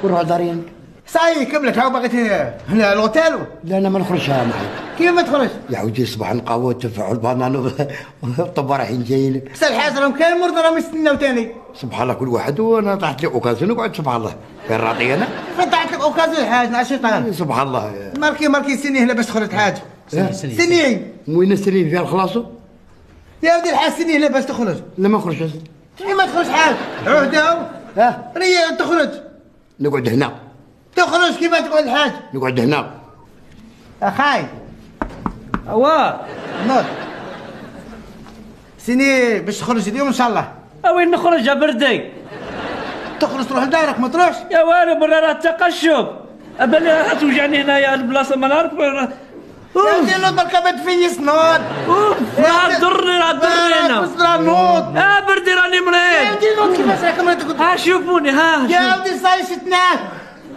ونروح دارين. صاي كملت هاو بغيت هنا الاوتيل. لا انا ما نخرجها معي. كيف ما تخرج؟ يا ودي الصباح نقهوى التفاح والبنان والطبا رايحين جايين. بس الحاج راهم كاين مرضى راهم يستناو تاني. سبحان الله كل واحد وانا طاحت لي اوكازيون نقعد سبحان الله فين راضي انا؟ فين طاحت لك اوكازيون الحاج مع شيطان؟ سبحان الله. ماركي سني هنا باش تخرج الحاج. سني وين السنين فيها الخلاصو؟ يا ودي الحاج سني هنا باش تخرج. لا ما نخرجش. كيف ما تخرج حاج؟ عهده. ريا تخرج. نقعد هنا. تخرج كيف تقعد الحاج؟ نقعد هنا. اخاي. واه نوض. سني باش تخرج اليوم ان شاء الله. وين نخرج يا بردي؟ تخرج تروح لدارك ما تروحش؟ يا والو برا راه التقشف. ابالي راه توجعني هنايا البلاصه ما نعرف. يا ودي نوض بركا ما تفيس نوض. راه ضرني انا. نوض. بردي راني مريض. يا ودي نوض كيفاش راك مريض؟ ها شوفوني ها. يا ودي صاي شتناك.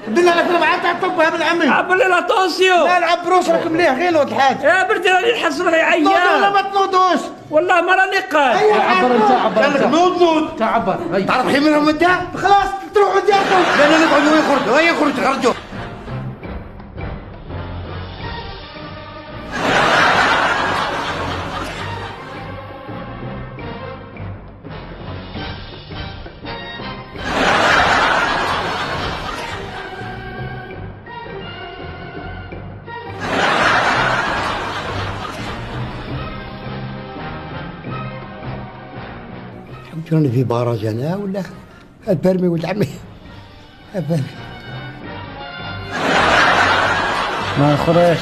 بدنا لك ربعة تاع الطب من عمي. عبالي لا طونسيون. لا نعبروش راك مليح غير نوض الحاج. يا بردي راني نحس روحي عيان. نوض ولا ما تنوضوش؟ والله ما راني قاد. عبر انت عبر. نوض تعبر. تعرف حي منهم انت؟ خلاص تروحوا ديالكم. لا نقعد ويخرجوا هيا خرجوا. كان في باراج انا ولا البرمي ولد عمي البرمي. ما نخرج.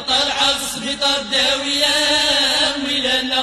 طلع السبيطار داوية ويلنا